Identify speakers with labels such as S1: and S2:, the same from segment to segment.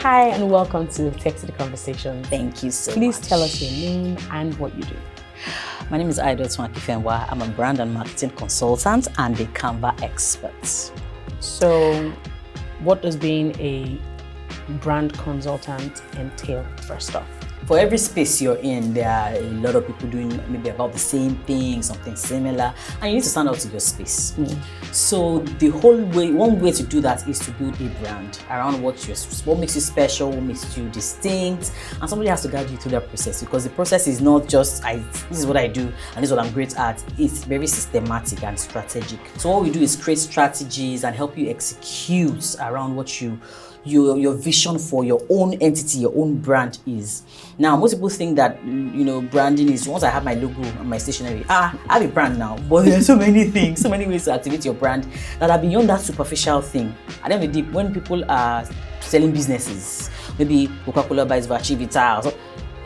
S1: Hi and welcome to TechCity Conversation.
S2: Thank you so
S1: Please
S2: much.
S1: tell us your name and what you do.
S2: My name is Ayodotun Akinfenwa. I'm a brand and marketing consultant and a Canva expert.
S1: So, what does being a brand consultant entail, first off?
S2: For every space you're in, there are a lot of people doing maybe about the same thing, something similar, and you need to stand out to your space. So one way to do that is to build a brand around what makes you special, what makes you distinct, and somebody has to guide you through that process, because the process is not just this is what I do and this is what I'm great at. It's very systematic and strategic. So what we do is create strategies and help you execute around what your vision for your own entity, your own brand is. Now, most people think that branding is once I have my logo and my stationery, I have a brand now. But there are so many things, so many ways to activate your brand that are beyond that superficial thing. At the end of the day, when people are selling businesses, maybe Coca-Cola buys Vachivita, so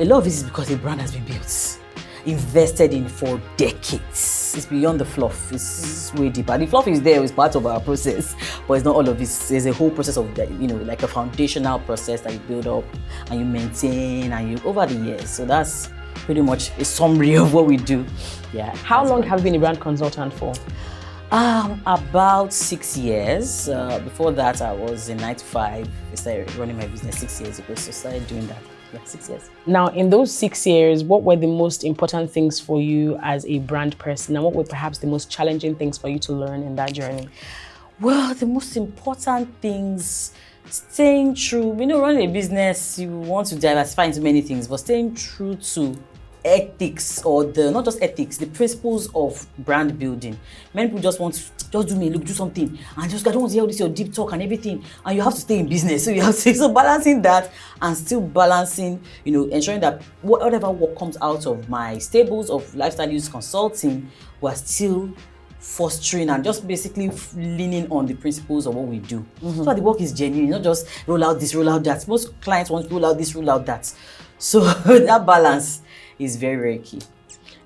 S2: a lot of it is because a brand has been built, invested in for decades. It's beyond the fluff. It's way deeper. The fluff is there, it's part of our process, but it's not all of it. There's a whole process of that, like a foundational process that you build up and you maintain and over the years. So that's pretty much a summary of what we do. Yeah.
S1: How long have you been a brand consultant for?
S2: About 6 years. Before that, I was in 9 to 5. I started running my business 6 years ago, so I started doing that. Yeah, 6 years.
S1: Now, in those 6 years, what were the most important things for you as a brand person, and what were perhaps the most challenging things for you to learn in that journey?
S2: Well, the most important things, staying true. Running a business, you want to diversify into many things, but staying true to ethics, or not just ethics, the principles of brand building. Many people just want to do something, and I don't want to hear this your deep talk and everything, and you have to stay in business. So you have to balancing that and still balancing, ensuring that whatever work comes out of my stables of lifestyle use consulting, we're still fostering and just basically leaning on the principles of what we do. So that the work is genuine, not just roll out this, roll out that. Most clients want to roll out this, roll out that. So that balance is very, very key.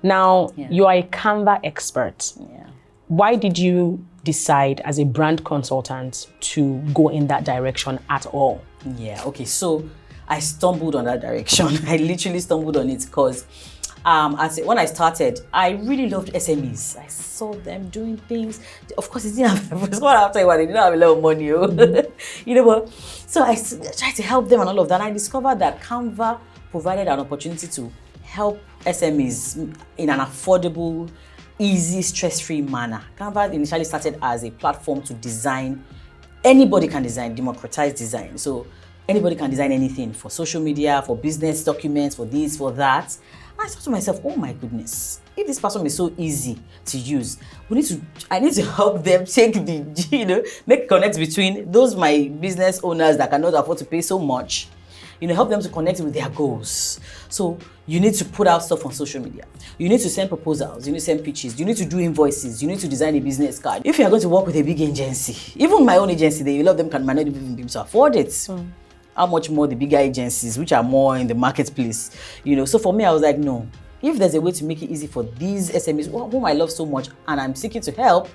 S1: Now, you are a Canva expert.
S2: Yeah.
S1: Why did you decide as a brand consultant to go in that direction at all?
S2: Yeah, okay, so I stumbled on that direction. I literally stumbled on it because when I started, I really loved SMEs. I saw them doing things. Of course, it didn't have, they didn't have a lot of money, but so I tried to help them and all of that. And I discovered that Canva provided an opportunity to help SMEs in an affordable, easy, stress-free manner. Canva initially started as a platform to design. Anybody can design, democratized design. So anybody can design anything for social media, for business documents, for this, for that. I thought to myself, oh my goodness, if this platform is so easy to use, I need to help them take make connect between those my business owners that cannot afford to pay so much. Help them to connect with their goals. So you need to put out stuff on social media. You need to send proposals. You need to send pitches. You need to do invoices. You need to design a business card. If you are going to work with a big agency, even my own agency, a lot of them might not even be able to afford it. How much more the bigger agencies, which are more in the marketplace, So for me, I was like, no. If there's a way to make it easy for these SMEs, whom I love so much, and I'm seeking to help,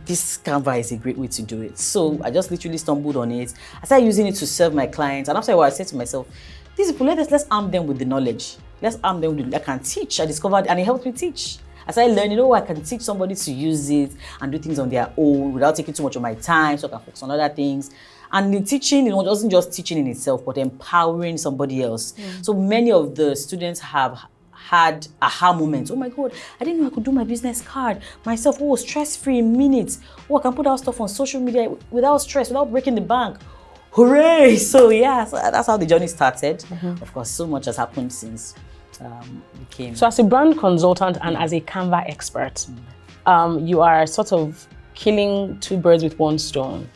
S2: this Canva is a great way to do it. So I just literally stumbled on it. I started using it to serve my clients, and after a while I said to myself, these people, let's arm them with the knowledge. Let's arm them with I can teach. I discovered, and it helped me teach. I started learning, I can teach somebody to use it and do things on their own without taking too much of my time, so I can focus on other things. And the teaching, it wasn't just teaching in itself, but empowering somebody else. So many of the students have had aha moments. Oh my God, I didn't know I could do my business card myself. Stress-free in minutes. I can put out stuff on social media without stress, without breaking the bank. Hooray! So that's how the journey started. Of course, so much has happened since we came.
S1: So as a brand consultant and as a Canva expert, you are sort of killing two birds with one stone.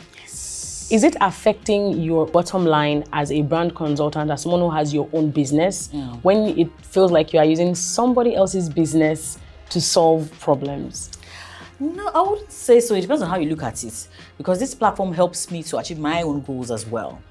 S1: Is it affecting your bottom line as a brand consultant, as someone who has your own business, when it feels like you are using somebody else's business to solve problems?
S2: No, I wouldn't say so. It depends on how you look at it, because this platform helps me to achieve my own goals as well.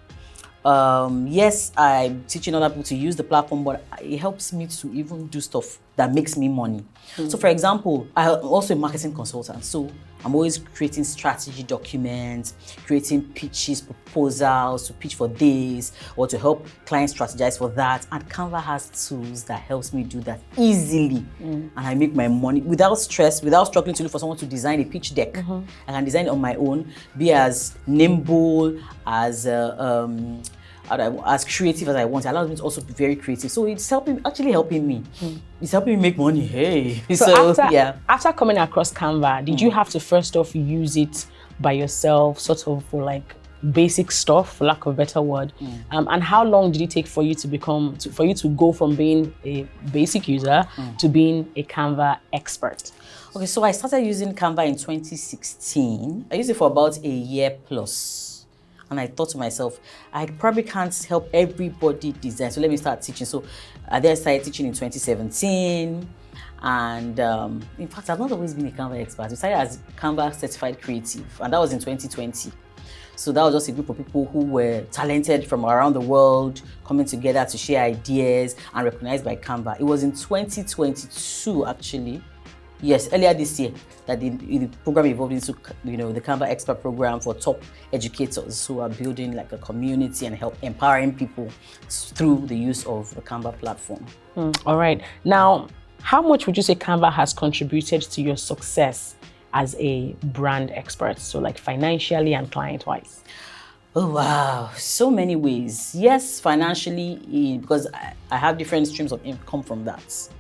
S2: Yes, I'm teaching other people to use the platform, but it helps me to even do stuff that makes me money. So for example, I'm also a marketing consultant. So I'm always creating strategy documents, creating pitches, proposals to pitch for this or to help clients strategize for that. And Canva has tools that helps me do that easily. And I make my money without stress, without struggling to look for someone to design a pitch deck. I can design it on my own, be as nimble, as creative as I want. It allows me to also be very creative. So it's actually helping me. It's helping me make money. Hey.
S1: So after coming across Canva, did you have to first off use it by yourself, sort of for like basic stuff, for lack of a better word? And how long did it take for you to go from being a basic user to being a Canva expert?
S2: Okay, so I started using Canva in 2016. I used it for about a year plus. And I thought to myself, I probably can't help everybody design, so let me start teaching. So I then started teaching in 2017. And in fact, I've not always been a Canva expert. I started as Canva Certified Creative, and that was in 2020. So that was just a group of people who were talented from around the world, coming together to share ideas and recognized by Canva. It was in 2022, actually. Yes, earlier this year that the program evolved into, the Canva Expert Program for top educators who are building like a community and empowering people through the use of the Canva platform.
S1: All right. Now, how much would you say Canva has contributed to your success as a brand expert? So like financially and client-wise?
S2: Oh, wow. So many ways. Yes, financially, because I have different streams of income from that.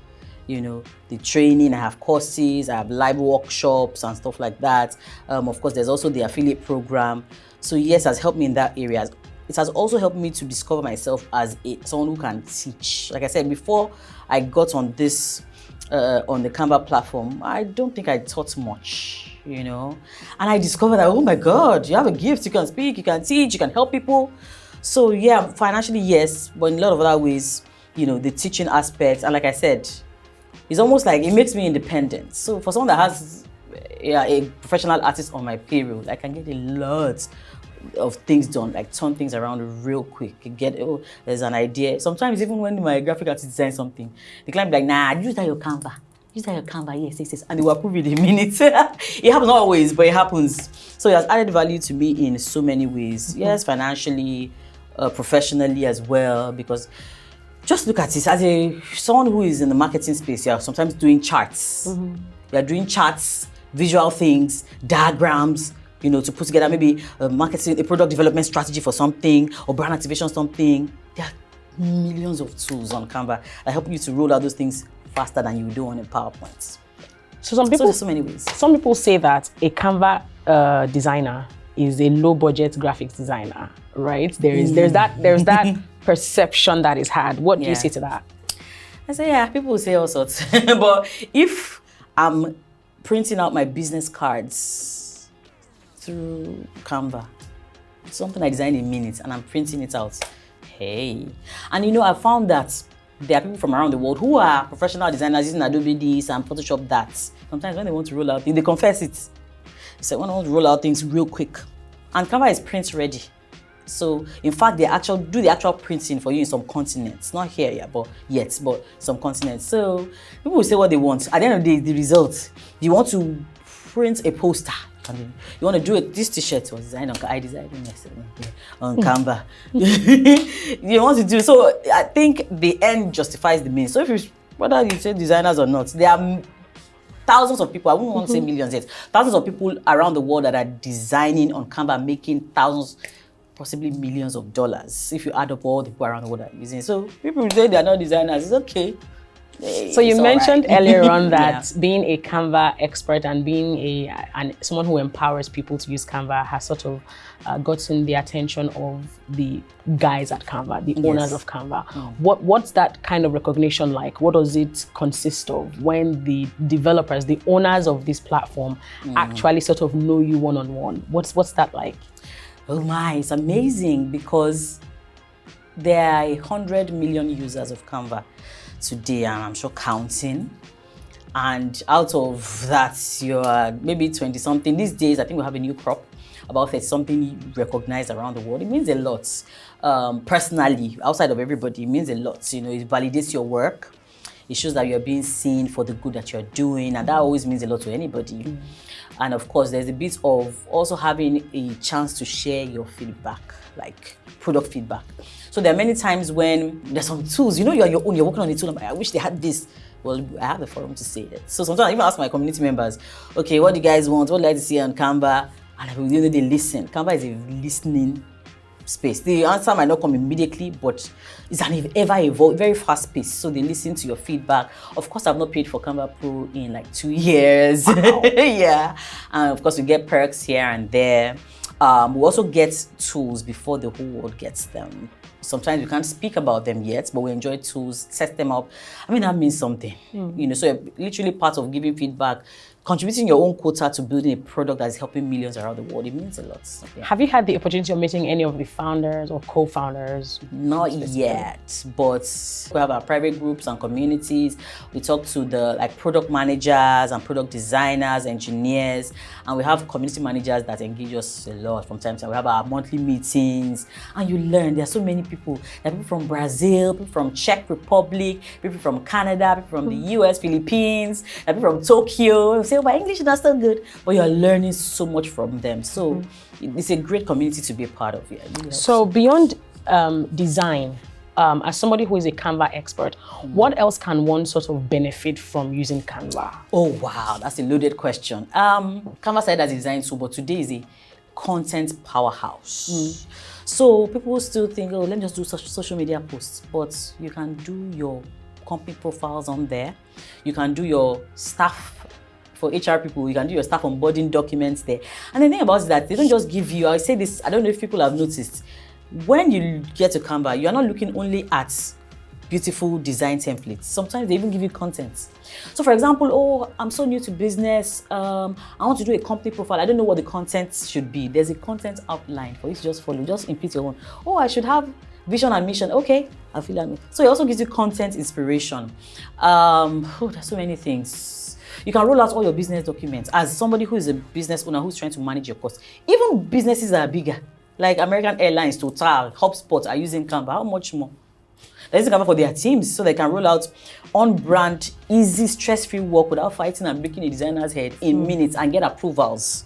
S2: The training, I have courses, I have live workshops and stuff like that. Of course, there's also the affiliate program. So yes, it has helped me in that area. It has also helped me to discover myself as someone who can teach. Like I said, before I got on this, on the Canva platform, I don't think I taught much, And I discovered that, oh my God, you have a gift, you can speak, you can teach, you can help people. So yeah, financially, yes, but in a lot of other ways, the teaching aspect, and like I said, it's almost like it makes me independent. So for someone that has a professional artist on my payroll, I can get a lot of things done, like turn things around real quick. There's an idea. Sometimes even when my graphic artist designs something, the client be like, nah, use that your Canva. Use that your Canva, yes. And they will approve it in minutes. It happens not always, but it happens. So it has added value to me in so many ways. Yes, financially, professionally as well, because just look at this as someone who is in the marketing space. You're sometimes doing charts. You're doing charts, visual things, diagrams, to put together maybe a product development strategy for something or brand activation something. There are millions of tools on Canva that help you to roll out those things faster than you do on a PowerPoint.
S1: So there's so many ways. Some people say that a Canva designer is a low-budget graphics designer, right? There's that perception that is had. What do you say to that?
S2: I say, people will say all sorts. But if I'm printing out my business cards through Canva, it's something I design in minutes and I'm printing it out. Hey. And I found that there are people from around the world who are professional designers using Adobe this and Photoshop that. Sometimes when they want to roll out things, they confess it. So when I want to roll out things real quick. And Canva is print ready. So in fact, they do the actual printing for you in some continents. Not here yet, but some continents. So people will say what they want. At the end of the day, the result, you want to print a poster. You want to do it. This t-shirt was designed I designed it yesterday on Canva. You want to do so. I think the end justifies the means. So whether you say designers or not, there are thousands of people, I wouldn't want to say millions yet, thousands of people around the world that are designing on Canva, making thousands, possibly millions of dollars if you add up all the people around the world that are using it. So people say they are not designers, it's okay.
S1: So you mentioned earlier on that being a Canva expert and being someone who empowers people to use Canva has sort of gotten the attention of the guys at Canva, the owners of Canva. What's that kind of recognition like? What does it consist of when the developers, the owners of this platform actually sort of know you one-on-one? What's that like?
S2: Oh my, it's amazing because there are 100 million users of Canva today, and I'm sure counting. And out of that, you're maybe 20 something. These days, I think we have a new crop, about 30 something recognized around the world. It means a lot. Personally, outside of everybody, it means a lot. It validates your work. It shows that you're being seen for the good that you're doing, and that always means a lot to anybody. And of course, there's a bit of also having a chance to share your feedback, like product feedback. So there are many times when there's some tools, you're your own, you're working on a tool, I'm like, I wish they had this. Well, I have the forum to say it. So sometimes I even ask my community members, okay, what do you guys want? What would you like to see on Canva? And they listen. Canva is a listening space. The answer might not come immediately, but it's an ever evolving, very fast pace. So they listen to your feedback. Of course, I've not paid for Canva Pro in like 2 years. Wow. Yeah. And of course, we get perks here and there. We also get tools before the whole world gets them. Sometimes we can't speak about them yet, but we enjoy tools, set them up. I mean, that means something. So you're literally part of giving feedback, contributing your own quota to building a product that is helping millions around the world. It means a lot. Yeah.
S1: Have you had the opportunity of meeting any of the founders or co-founders?
S2: Not yet, but we have our private groups and communities. We talk to the product managers and product designers, engineers, and we have community managers that engage us a lot from time to time. We have our monthly meetings, and you learn. There are so many people. There are people from Brazil, people from Czech Republic, people from Canada, people from the US, Philippines, people from Tokyo. Say, oh, my English is not so good, but you're learning so much from them. So it's a great community to be a part of. Yeah, really.
S1: So beyond design, as somebody who is a Canva expert, what else can one sort of benefit from using Canva?
S2: Oh, wow, that's a loaded question. Canva started as a design tool, but today is a content powerhouse. So people still think, oh, let me just do social media posts, but you can do your company profiles on there. You can do your staff. For HR people, you can do your staff onboarding documents there. And the thing about it is that they don't just give you, I say this, I don't know if people have noticed, when you get to Canva, you're not looking only at beautiful design templates. Sometimes they even give you content. So for example, oh, I'm so new to business, I want to do a company profile. I don't know what the content should be. There's a content outline for you to just follow, just input your own. Oh, I should have vision and mission. Okay, I'll fill that. So it also gives you content inspiration. There's so many things. You can roll out all your business documents as somebody who is a business owner who's trying to manage your costs. Even businesses that are bigger, like American Airlines, Total, HubSpot are using Canva. How much more? They're using Canva for their teams so they can roll out on-brand, easy, stress-free work without fighting and breaking a designer's head in minutes and get approvals.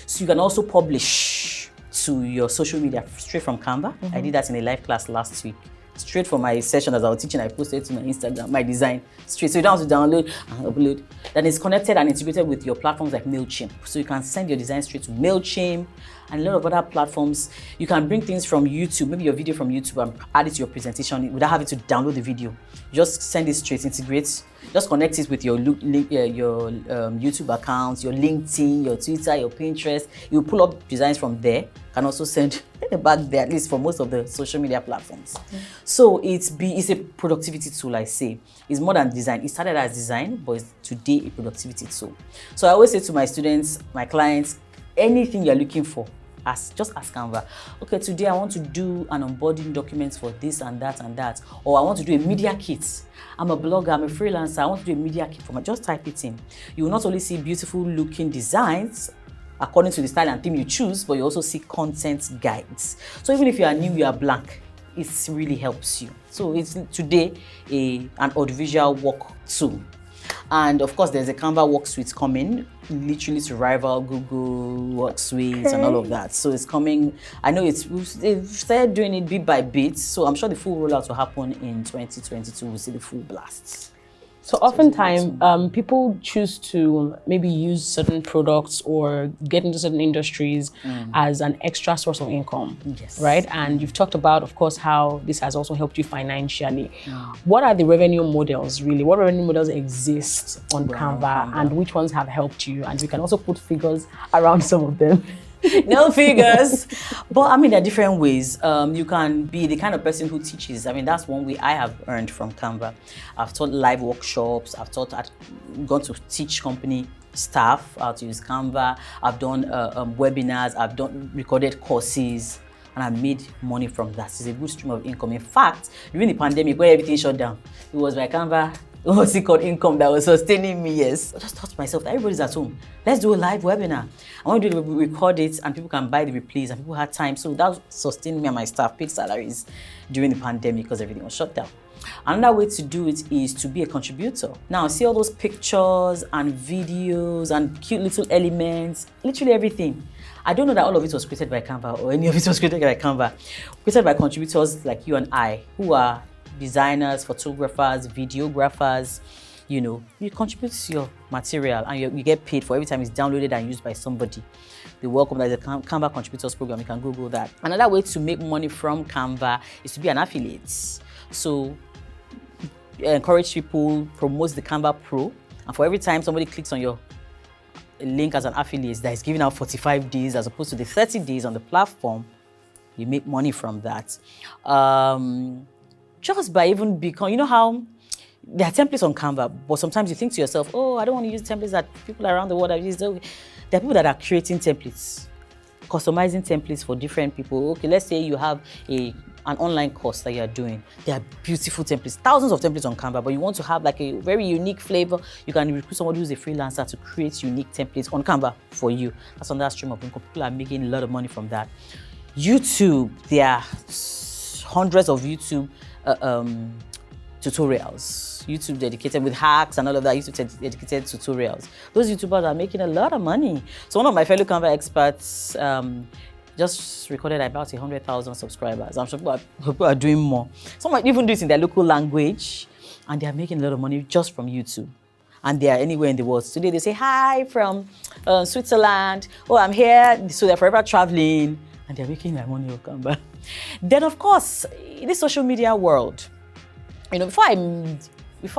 S2: So you can also publish to your social media straight from Canva. I did that in a live class last week. Straight from my session as I was teaching, I posted to my Instagram, my design, straight. So you don't have to download and upload. Then it's connected and integrated with your platforms like MailChimp. So you can send your design straight to MailChimp and a lot of other platforms. You can bring things from YouTube, maybe your video from YouTube, and add it to your presentation without having to download the video. Just send it straight, integrate, just connect it with your YouTube accounts, your LinkedIn, your Twitter, your Pinterest. You pull up designs from there. Can also send back there, at least for most of the social media platforms. So it's a productivity tool, I say. It's more than design. It started as design, but it's today a productivity tool. So I always say to my students, my clients, anything you're looking for, just ask Canva. Okay, today I want to do an onboarding document for this and that and that. Or I want to do a media kit. I'm a blogger, I'm a freelancer, I want to do a media kit for my, just type it in. You will not only see beautiful looking designs according to the style and theme you choose, but you also see content guides. So even if you are new, you are blank, it really helps you. So it's today an audiovisual work tool. And of course, there's a Canva work suite coming, literally to rival Google Workspace and all of that. So it's coming. I know they've started doing it bit by bit. So I'm sure the full rollout will happen in 2022. We'll see the full blasts.
S1: So oftentimes, people choose to maybe use certain products or get into certain industries as an extra source of income, right? And you've talked about, of course, how this has also helped you financially. What are the revenue models, really? What revenue models exist on Canva, and which ones have helped you? And we can also put figures around some of them.
S2: No figures, but I mean, there are different ways. You can be the kind of person who teaches. I mean, that's one way I have earned from Canva. I've taught live workshops. I've gone to teach company staff how to use Canva. I've done webinars. I've done recorded courses, and I made money from that. It's a good stream of income. In fact, during the pandemic, where everything shut down, it was my Canva, what's it called, income that was sustaining me. Yes, I just thought to myself that everybody's at home. Let's do a live webinar. I want to record it, and people can buy the replays, and people had time. So that sustained me and my staff, paid salaries during the pandemic because everything was shut down. Another way to do it is to be a contributor. Now, see all those pictures and videos and cute little elements, literally everything. I don't know that all of it was created by Canva or any of it was created by Canva. Created by contributors like you and I, who are designers, photographers, videographers. You know, you contribute to your material and you get paid for every time it's downloaded and used by somebody. You're welcome. There's a Canva contributors program. You can Google that. Another way to make money from Canva is to be an affiliate. So encourage people, promote the Canva Pro, and for every time somebody clicks on your link as an affiliate that is giving out 45 days as opposed to the 30 days on the platform, you make money from that. Just by even becoming, you know how there are templates on Canva, but sometimes you think to yourself, oh, I don't want to use templates that people around the world have used. There are people that are creating templates, customizing templates for different people. Okay, let's say you have an online course that you're doing. There are beautiful templates, thousands of templates on Canva, but you want to have like a very unique flavor. You can recruit somebody who's a freelancer to create unique templates on Canva for you. That's another stream of income. People are making a lot of money from that. YouTube, there are hundreds of YouTube tutorials. YouTube dedicated with hacks and all of that, YouTube dedicated tutorials. Those YouTubers are making a lot of money. So one of my fellow Canva experts just recorded about 100,000 subscribers. I'm sure people are doing more. Some might even do it in their local language, and they are making a lot of money just from YouTube. And they are anywhere in the world. Today they say, hi from Switzerland. Oh, I'm here. So they're forever traveling, and they're making their money on Canva. Then, of course, in this social media world, you know, before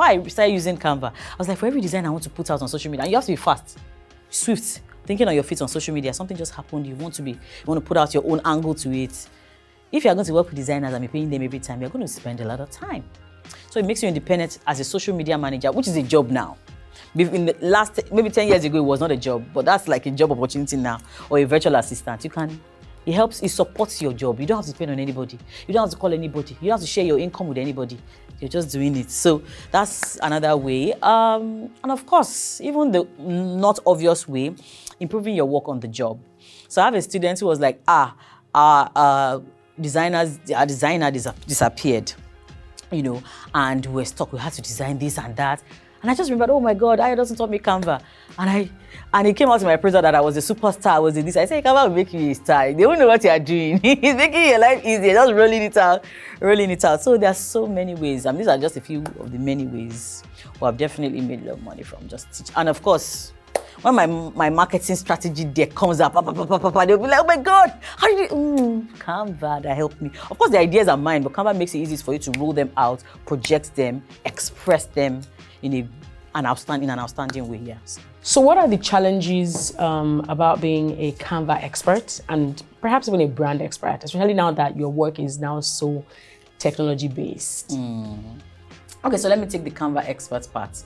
S2: I started using Canva, I was like, for every design I want to put out on social media, and you have to be fast, swift, thinking on your feet on social media. Something just happened. You want to put out your own angle to it. If you're going to work with designers and be paying them every time, you're going to spend a lot of time. So it makes you independent as a social media manager, which is a job now. In the last, maybe 10 years ago, it was not a job, but that's like a job opportunity now, or a virtual assistant. It supports your job. You don't have to depend on anybody. You don't have to call anybody. You don't have to share your income with anybody. You're just doing it. So that's another way. And of course, even the not obvious way, improving your work on the job. So I have a student who was like, our designer disappeared, you know, and we're stuck. We had to design this and that. And I just remembered, oh my God, Ayodotun taught me Canva. And it came out in my appraisal that I was a superstar, I was in this. I said, Canva will make you a star. They won't know what you are doing. It's making your life easier, just rolling it out. So there are so many ways. These are just a few of the many ways where I've definitely made a lot of money from just teaching. And of course, when my marketing strategy deck comes up, they'll be like, oh my God, how did you, Canva, that helped me. Of course, the ideas are mine, but Canva makes it easy for you to roll them out, project them, express them in an outstanding way, yes.
S1: So what are the challenges about being a Canva expert and perhaps even a brand expert, especially now that your work is now so technology-based?
S2: Okay, so let me take the Canva expert part.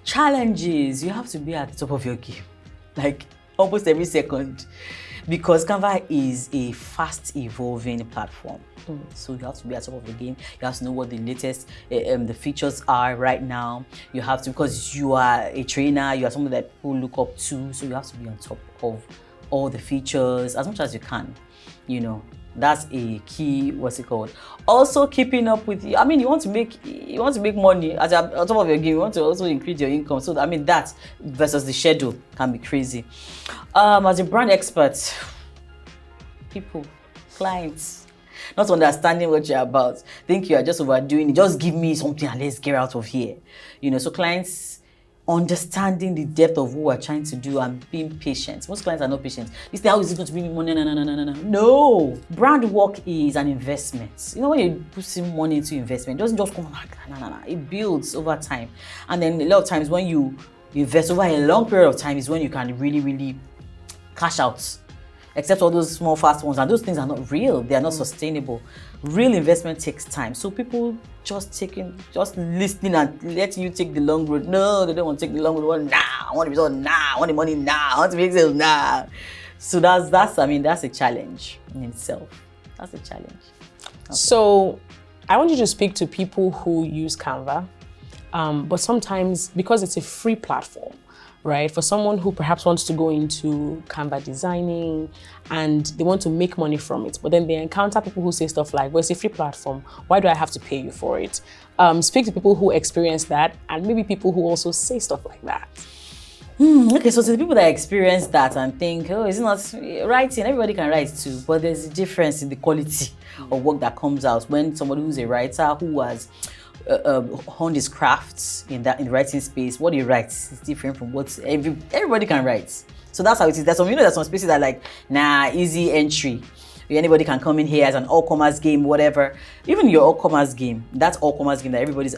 S2: Challenges, you have to be at the top of your game, like almost every second, because Canva is a fast evolving platform. So you have to be at the top of the game. You have to know what the latest the features are right now. You have to, because you are a trainer, you are someone that people look up to, so you have to be on top of all the features as much as you can, you know. That's a key, also keeping up with, you want to make money as on top of your game. You want to also increase your income. So that versus the schedule can be crazy. As a brand expert, people, clients, not understanding what you're about, think you are just overdoing it. Just give me something and let's get out of here. You know, so clients understanding the depth of what we're trying to do and being patient. Most clients are not patient. This thing, how is it going to bring me money? No. Brand work is an investment. You know, when you put in money into investment, it doesn't just come It builds over time. And then a lot of times when you invest over a long period of time is when you can really, really cash out. Except all those small, fast ones. And those things are not real. They are not sustainable. Real investment takes time. So people just listening and letting you take the long road. No, they don't want to take the long road now. I want the result now. I want the money now. I want to make sales now. So that's a challenge in itself. That's a challenge. Okay.
S1: So I want you to speak to people who use Canva, but sometimes because it's a free platform, right? For someone who perhaps wants to go into Canva designing and they want to make money from it, but then they encounter people who say stuff like, well, it's a free platform. Why do I have to pay you for it? Speak to people who experience that and maybe people who also say stuff like that.
S2: Okay, so to the people that experience that and think, oh, it's not writing, everybody can write too, but there's a difference in the quality of work that comes out when somebody who's a writer who has honed his crafts in the writing space, what he writes is different from what everybody can write. So that's how it is. There's some spaces that are like, nah, easy entry. Anybody can come in here as an all-commerce game, whatever. Even your all-commerce game, that's all-commerce game that everybody's,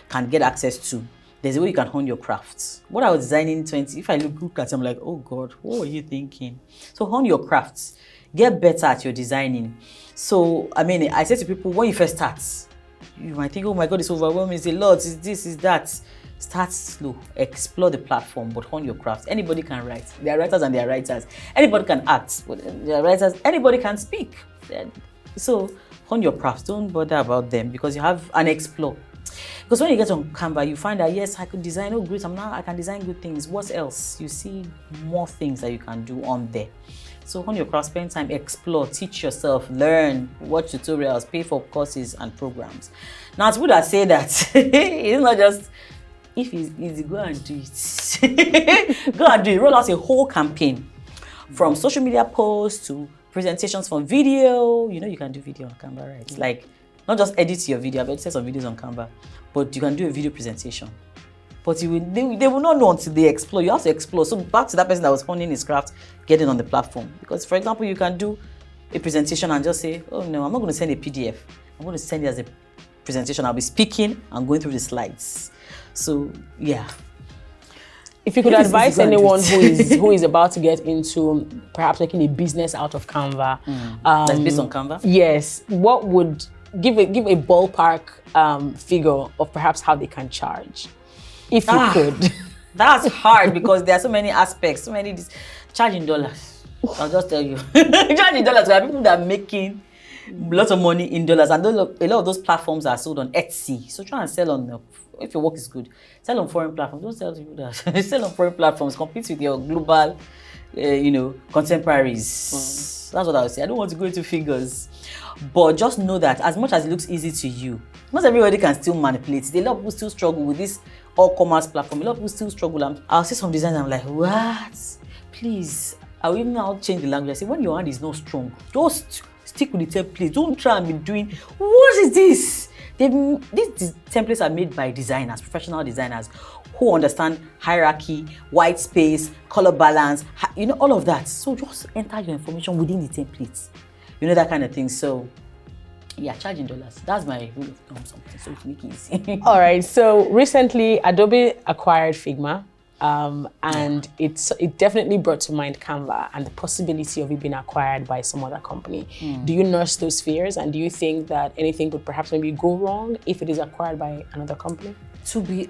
S2: can get access to. There's a way you can hone your crafts. What I was designing in 20, if I look at it, I'm like, oh God, what were you thinking? So hone your crafts. Get better at your designing. So, I say to people, when you first start, you might think, oh my God, it's overwhelming, it's a lot, it's this, it's that. Start slow, explore the platform, but hone your craft. Anybody can write. There are writers and there are writers. Anybody can act, but there are writers. Anybody can speak. So hone your craft. Don't bother about them because you have an explore. Because when you get on Canva, you find that, yes, I could design, oh great, I can design good things. What else? You see more things that you can do on there. So hone your craft, spend time, explore, teach yourself, learn, watch tutorials, pay for courses and programs. Now, it's good to say that it's not just, if it's easy, go and do it. Go and do it. Roll out a whole campaign from social media posts to presentations from video. You can do video on Canva, right? It's like, not just edit your video, but set some videos on Canva, but you can do a video presentation. But they will not know until they explore. You have to explore. So back to that person that was honing his craft, getting on the platform. Because for example, you can do a presentation and just say, oh no, I'm not going to send a PDF. I'm going to send it as a presentation. I'll be speaking and going through the slides. So yeah.
S1: If you could advise anyone who is about to get into perhaps making a business out of Canva,
S2: that's based on Canva.
S1: Yes, what would give a ballpark figure of perhaps how they can charge, if you could?
S2: That's hard because there are so many aspects, so many. Charge in dollars. I'll just tell you, charge in dollars. There are people that are making lots of money in dollars, and a lot of those platforms are sold on Etsy. So try and sell on. If your work is good, sell on foreign platforms. Don't sell to people that sell on foreign platforms. Compete with your global, contemporaries. That's what I would say. I don't want to go into figures, but just know that as much as it looks easy to you, not everybody can still manipulate it. A lot of people still struggle with this all-commerce platform. A lot of people still struggle. I'll see some designs. I'm like, what? Please. I'll even now change the language. I say, when your hand is not strong, just stick with the template. Don't try and be doing. What is this? These templates are made by designers, professional designers who understand hierarchy, white space, color balance, all of that. So just enter your information within the templates. That kind of thing. So yeah, charge in dollars. That's my rule of thumb, something, so it's make it easy.
S1: All right. So recently, Adobe acquired Figma. And it definitely brought to mind Canva and the possibility of it being acquired by some other company. Do you nurse those fears, and do you think that anything could perhaps maybe go wrong if it is acquired by another company?
S2: To be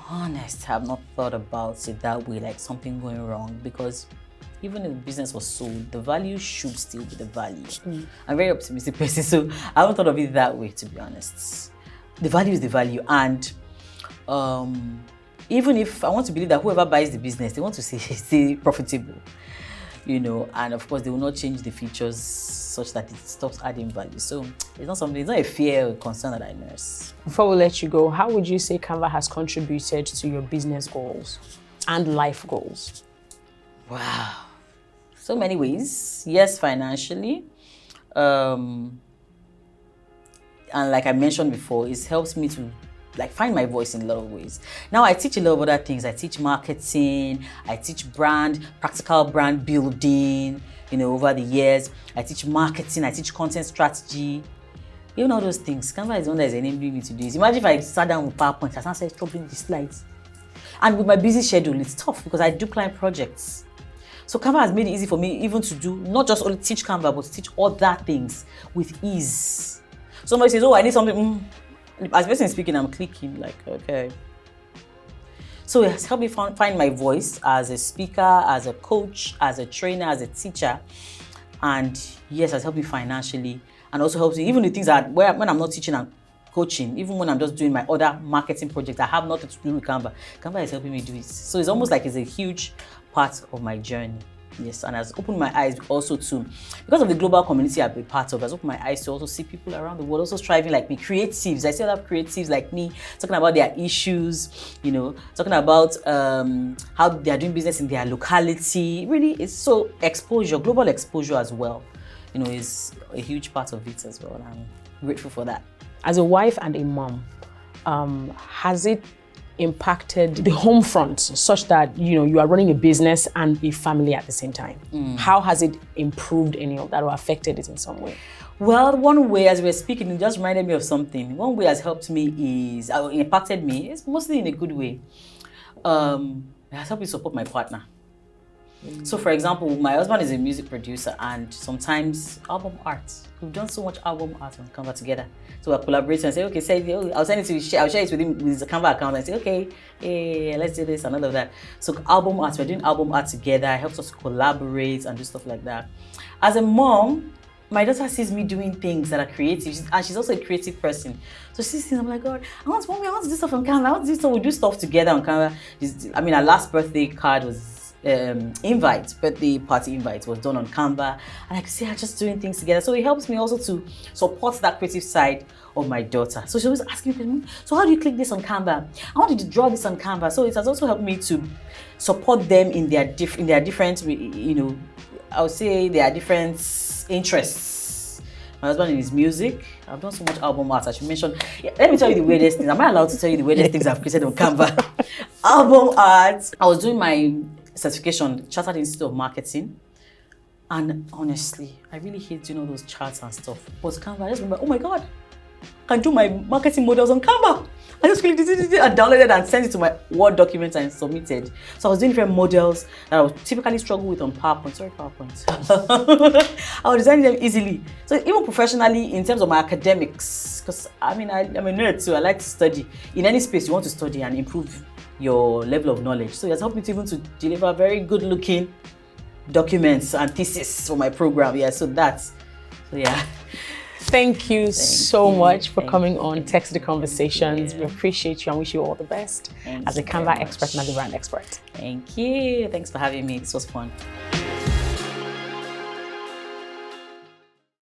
S2: honest, I have not thought about it that way, like something going wrong, because even if the business was sold, the value should still be the value. I'm a very optimistic person, so I haven't thought of it that way, to be honest. The value is the value, and even if I want to believe that whoever buys the business, they want to stay profitable, and of course they will not change the features such that it stops adding value. So it's not a fear or concern that I nurse.
S1: Before we let you go, how would you say Canva has contributed to your business goals and life goals?
S2: Wow, so many ways. Yes, financially, and like I mentioned before, it helps me to find my voice in a lot of ways. Now I teach a lot of other things. I teach marketing, I teach practical brand building, over the years. I teach marketing, I teach content strategy. All those things. Canva is the one that is enabling me to do this. Imagine if I sat down with PowerPoint and started dropping the slides. And with my busy schedule, it's tough because I do client projects. So Canva has made it easy for me even to do, not just only teach Canva, but to teach other things with ease. Somebody says, oh, I need something. As a person speaking, I'm clicking okay. So it has helped me find my voice as a speaker, as a coach, as a trainer, as a teacher. And yes, it has helped me financially, and also helps me even the things that when I'm not teaching and coaching, even when I'm just doing my other marketing projects, I have nothing to do with Canva. Canva is helping me do it. So it's almost like it's a huge part of my journey. Yes, and has opened my eyes also to, because of the global community I've been part of, has opened my eyes to also see people around the world also striving like me, creatives. I see other creatives like me talking about their issues, you know, talking about how they are doing business in their locality. Really, it's so exposure, global exposure as well, you know, is a huge part of it as well. I'm grateful for that.
S1: As a wife and a mom, has it impacted the home front such that, you know, you are running a business and a family at the same time? How has it improved any of that or affected it in some way?
S2: Well, one way, as we were speaking, it just reminded me of something. One way has helped me is, impacted me, it's mostly in a good way. It has helped me support my partner. So, for example, my husband is a music producer, and sometimes album art. We've done so much album art on Canva together. So we're collaborating and say, okay, I'll send it to you. I'll share it with him with his Canva account and say, okay, hey, let's do this and all of that. So album art, we're doing album art together. It helps us collaborate and do stuff like that. As a mom, my daughter sees me doing things that are creative, and she's also a creative person. So she sees things, I'm like, God, I want to do stuff on Canva. I want to do stuff. We do stuff together on Canva. I mean, our last birthday card was birthday party invite was done on Canva, and I could see her just doing things together. So it helps me also to support that creative side of my daughter. So she always asking me, so how do you click this on Canva? I wanted to draw this on Canva. So it has also helped me to support them in their different, you know, I would say their different interests. My husband in his music. I've done so much album art, as you mentioned. Yeah, let me tell you the weirdest things. Am I allowed to tell you the weirdest things I've created on Canva? Album art. I was doing my certification, Chartered Institute of Marketing, and honestly, I really hate doing all those charts and stuff. But Canva, I just remember, oh my God, I can do my marketing models on Canva. I just quickly did it and downloaded and sent it to my Word document and submitted. So I was doing different models that I would typically struggle with on PowerPoint. Sorry, PowerPoint. I was designing them easily. So even professionally, in terms of my academics, because I mean, I'm a nerd, so I like to study. In any space, you want to study and improve your level of knowledge. So it has helped me to even to deliver very good looking documents and thesis for my program. Yeah, so yeah.
S1: Thank you so much for coming on TechCity Conversations. We appreciate you and wish you all the best as a Canva expert and as a brand expert.
S2: Thank you. Thanks for having me. This was fun.